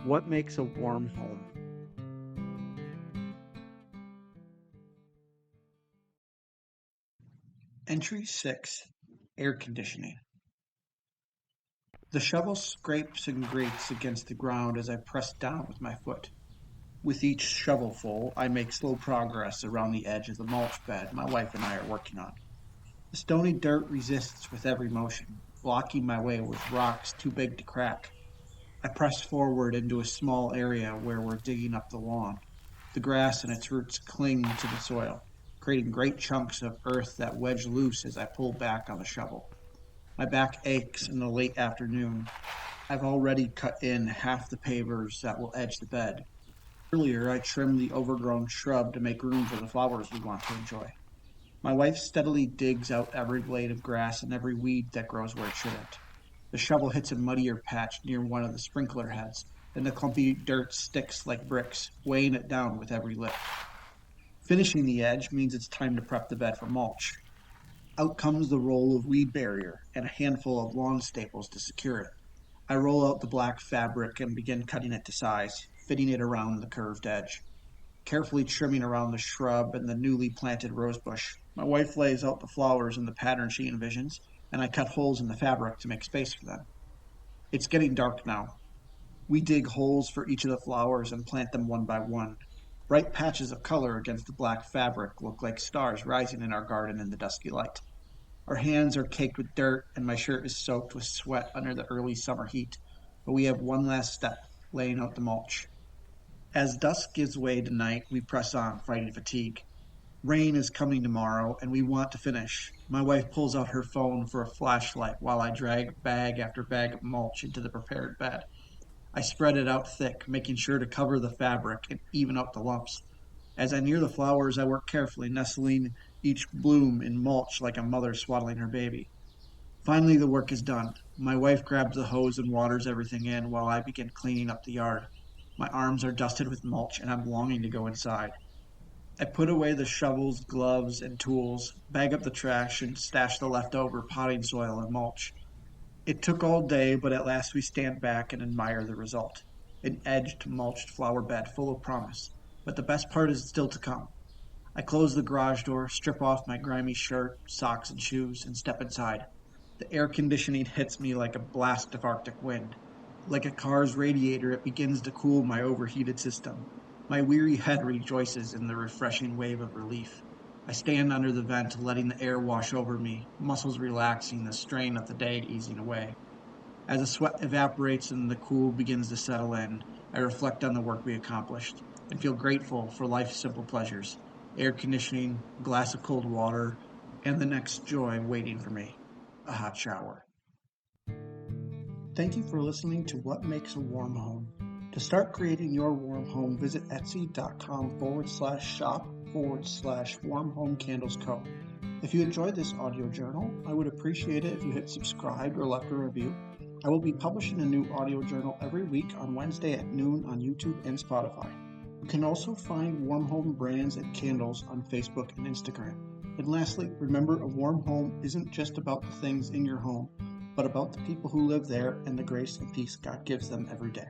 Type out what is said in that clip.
What makes a warm home? Entry 6. Air conditioning. The shovel scrapes and grates against the ground as I press down with my foot. With each shovelful, I make slow progress around the edge of the mulch bed my wife and I are working on. The stony dirt resists with every motion, blocking my way with rocks too big to crack. I press forward into a small area where we're digging up the lawn. The grass and its roots cling to the soil, creating great chunks of earth that wedge loose as I pull back on the shovel. My back aches in the late afternoon. I've already cut in half the pavers that will edge the bed. Earlier, I trimmed the overgrown shrub to make room for the flowers we want to enjoy. My wife steadily digs out every blade of grass and every weed that grows where it shouldn't. The shovel hits a muddier patch near one of the sprinkler heads, and the clumpy dirt sticks like bricks, weighing it down with every lift. Finishing the edge means it's time to prep the bed for mulch. Out comes the roll of weed barrier and a handful of lawn staples to secure it. I roll out the black fabric and begin cutting it to size, fitting it around the curved edge. Carefully trimming around the shrub and the newly planted rosebush, my wife lays out the flowers in the pattern she envisions, and I cut holes in the fabric to make space for them. It's getting dark now. We dig holes for each of the flowers and plant them one by one. Bright patches of color against the black fabric look like stars rising in our garden in the dusky light. Our hands are caked with dirt, and my shirt is soaked with sweat under the early summer heat. But we have one last step, laying out the mulch. As dusk gives way to night, we press on, fighting fatigue. Rain is coming tomorrow, and we want to finish. My wife pulls out her phone for a flashlight while I drag bag after bag of mulch into the prepared bed. I spread it out thick, making sure to cover the fabric and even out the lumps. As I near the flowers, I work carefully, nestling each bloom in mulch like a mother swaddling her baby. Finally, the work is done. My wife grabs the hose and waters everything in while I begin cleaning up the yard. My arms are dusted with mulch, and I'm longing to go inside. I put away the shovels, gloves, and tools, bag up the trash, and stash the leftover potting soil and mulch. It took all day, but at last we stand back and admire the result. An edged, mulched flower bed full of promise. But the best part is still to come. I close the garage door, strip off my grimy shirt, socks, and shoes, and step inside. The air conditioning hits me like a blast of Arctic wind. Like a car's radiator, it begins to cool my overheated system. My weary head rejoices in the refreshing wave of relief. I stand under the vent, letting the air wash over me, muscles relaxing, the strain of the day easing away. As the sweat evaporates and the cool begins to settle in, I reflect on the work we accomplished and feel grateful for life's simple pleasures: air conditioning, a glass of cold water, and the next joy waiting for me: a hot shower. Thank you for listening to What Makes a Warm Home. To start creating your warm home, visit etsy.com/shop/warm home candles co. If you enjoyed this audio journal, I would appreciate it if you hit subscribe or left a review. I will be publishing a new audio journal every week on Wednesday at noon on YouTube and Spotify. You can also find warm home brands and candles on Facebook and Instagram. And lastly, remember, a warm home isn't just about the things in your home, but about the people who live there and the grace and peace God gives them every day.